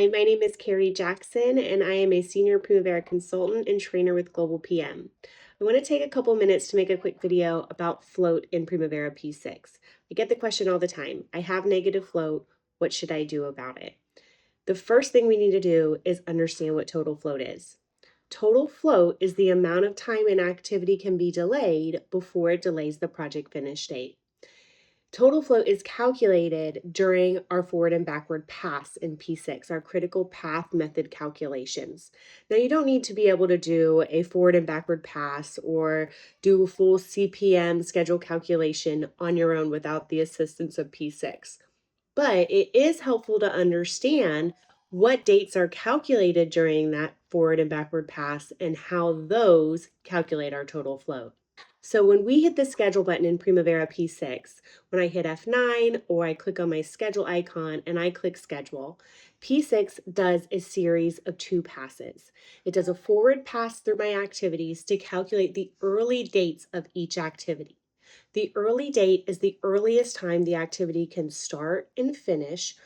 Hi, my name is Carrie Jackson, and I am a senior Primavera consultant and trainer with Global PM. I want to take a couple minutes to make a quick video about float in Primavera P6. I get the question all the time. I have negative float. What should I do about it? The first thing we need to do is understand what total float is. Total float is the amount of time an activity can be delayed before it delays the project finish date. Total float is calculated during our forward and backward pass in P6, our critical path method calculations. Now, you don't need to be able to do a forward and backward pass or do a full CPM schedule calculation on your own without the assistance of P6. But it is helpful to understand what dates are calculated during that forward and backward pass and how those calculate our total float. So when we hit the schedule button in Primavera P6, when I hit F9 or I click on my schedule icon and I click schedule, P6 does a series of 2 passes. It does a forward pass through my activities to calculate the early dates of each activity. The early date is the earliest time the activity can start and finish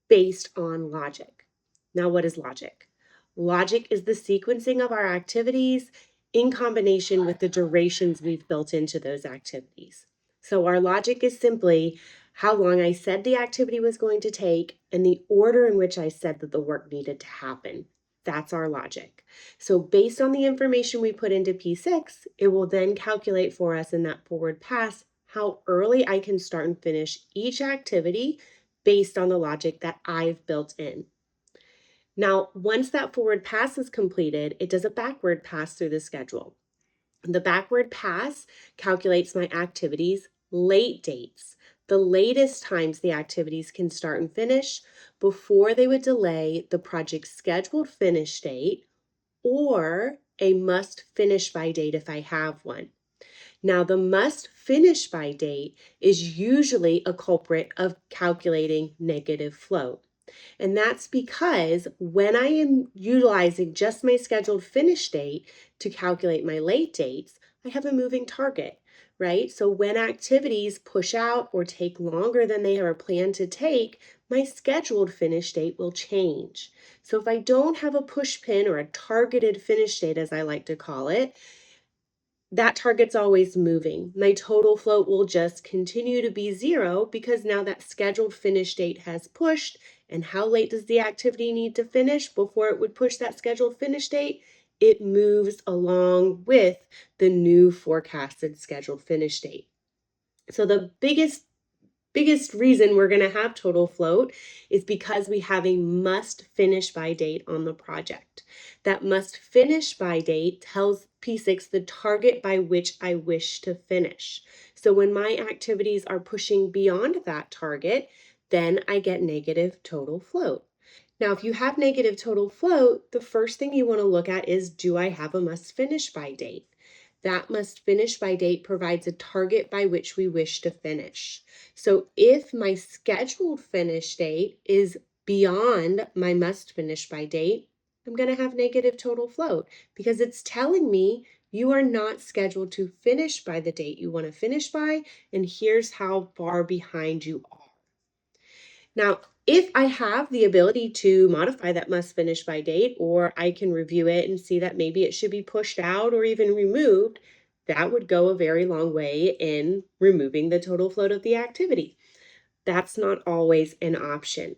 based on logic. Now, what is logic? Logic is the sequencing of our activities in combination with the durations we've built into those activities. So our logic is simply how long I said the activity was going to take and the order in which I said that the work needed to happen. That's our logic. So based on the information we put into P6, it will then calculate for us in that forward pass how early I can start and finish each activity based on the logic that I've built in. Now, once that forward pass is completed, it does a backward pass through the schedule. The backward pass calculates my activities' late dates, the latest times the activities can start and finish before they would delay the project's scheduled finish date or a must finish by date if I have one. Now, the must finish by date is usually a culprit of calculating negative float. And that's because when I am utilizing just my scheduled finish date to calculate my late dates, I have a moving target, right? So when activities push out or take longer than they are planned to take, my scheduled finish date will change. So if I don't have a push pin or a targeted finish date, as I like to call it, that target's always moving. My total float will just continue to be 0 because now that scheduled finish date has pushed. And how late does the activity need to finish before it would push that scheduled finish date? It moves along with the new forecasted scheduled finish date. So the biggest reason we're going to have total float is because we have a must finish by date on the project. That must finish by date tells P6 the target by which I wish to finish. So when my activities are pushing beyond that target, then I get negative total float. Now, if you have negative total float, the first thing you want to look at is, do I have a must finish by date? That must finish by date provides a target by which we wish to finish. So if my scheduled finish date is beyond my must finish by date, I'm going to have negative total float because it's telling me you are not scheduled to finish by the date you want to finish by, and here's how far behind you are. Now, if I have the ability to modify that must finish by date, or I can review it and see that maybe it should be pushed out or even removed, that would go a very long way in removing the total float of the activity. That's not always an option.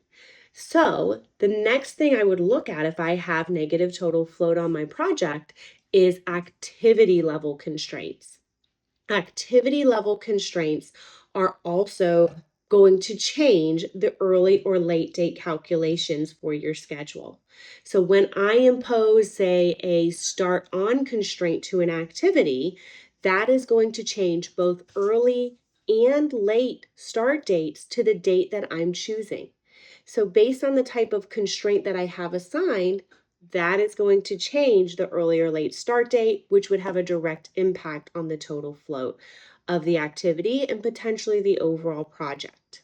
So the next thing I would look at if I have negative total float on my project is activity level constraints. Activity level constraints are also going to change the early or late date calculations for your schedule. So when I impose, say, a start on constraint to an activity, that is going to change both early and late start dates to the date that I'm choosing. So based on the type of constraint that I have assigned, that is going to change the early or late start date, which would have a direct impact on the total float of the activity and potentially the overall project.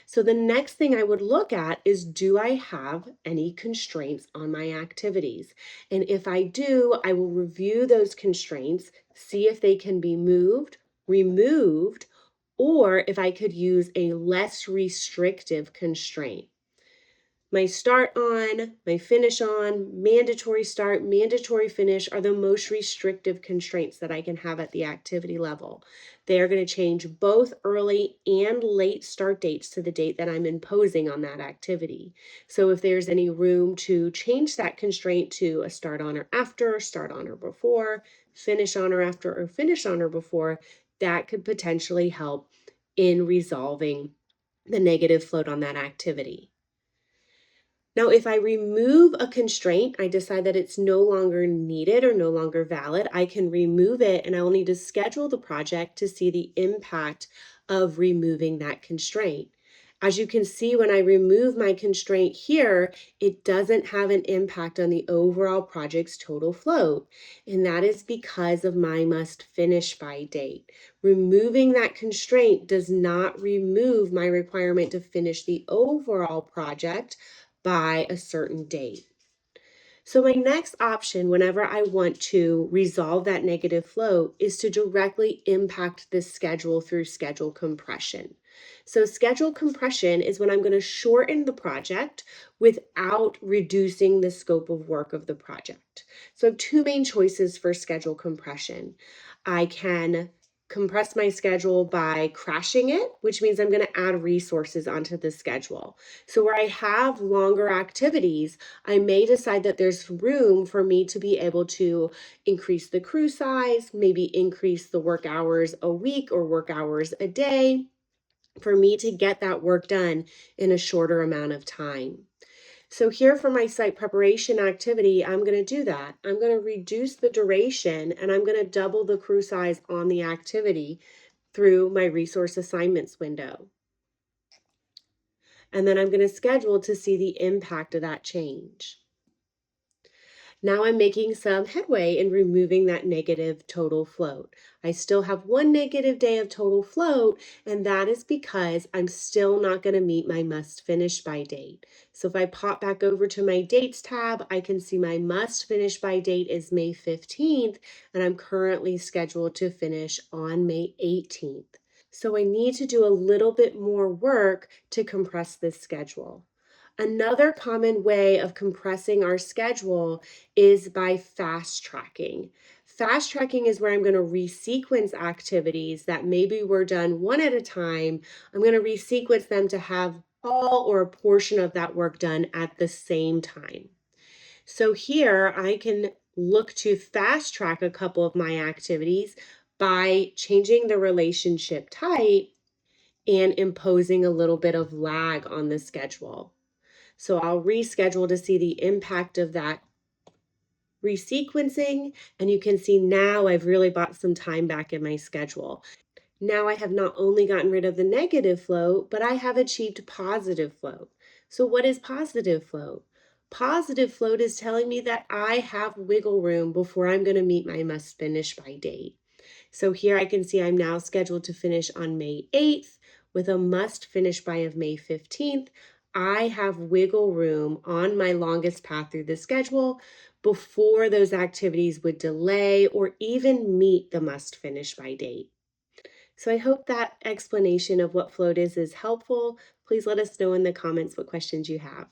So the next thing I would look at is, do I have any constraints on my activities? And if I do, I will review those constraints, see if they can be moved, removed, or if I could use a less restrictive constraint. My start on, my finish on, mandatory start, mandatory finish are the most restrictive constraints that I can have at the activity level. They are going to change both early and late start dates to the date that I'm imposing on that activity. So if there's any room to change that constraint to a start on or after, start on or before, finish on or after, or finish on or before, that could potentially help in resolving the negative float on that activity. Now, if I remove a constraint, I decide that it's no longer needed or no longer valid, I can remove it and I will need to schedule the project to see the impact of removing that constraint. As you can see, when I remove my constraint here, it doesn't have an impact on the overall project's total float. And that is because of my must finish by date. Removing that constraint does not remove my requirement to finish the overall project by a certain date. So my next option whenever I want to resolve that negative float is to directly impact the schedule through schedule compression. So schedule compression is when I'm going to shorten the project without reducing the scope of work of the project. So I have two main choices for schedule compression. I can compress my schedule by crashing it, which means I'm going to add resources onto the schedule. So where I have longer activities, I may decide that there's room for me to be able to increase the crew size, maybe increase the work hours a week or work hours a day for me to get that work done in a shorter amount of time. So here for my site preparation activity, I'm going to do that. I'm going to reduce the duration and I'm going to double the crew size on the activity through my resource assignments window. And then I'm going to schedule to see the impact of that change. Now I'm making some headway in removing that negative total float. I still have one negative day of total float, and that is because I'm still not going to meet my must finish by date. So if I pop back over to my dates tab, I can see my must finish by date is May 15th, and I'm currently scheduled to finish on May 18th. So I need to do a little bit more work to compress this schedule. Another common way of compressing our schedule is by fast tracking. Fast tracking is where I'm going to resequence activities that maybe were done one at a time. I'm going to resequence them to have all or a portion of that work done at the same time. So here I can look to fast track a couple of my activities by changing the relationship type and imposing a little bit of lag on the schedule. So I'll reschedule to see the impact of that resequencing, and you can see now I've really bought some time back in my schedule. Now I have not only gotten rid of the negative float, but I have achieved positive float. So what is positive float? Positive float is telling me that I have wiggle room before I'm going to meet my must finish by date. So here I can see I'm now scheduled to finish on May 8th with a must finish by of May 15th. I have wiggle room on my longest path through the schedule before those activities would delay or even meet the must finish by date. So I hope that explanation of what float is helpful. Please let us know in the comments what questions you have.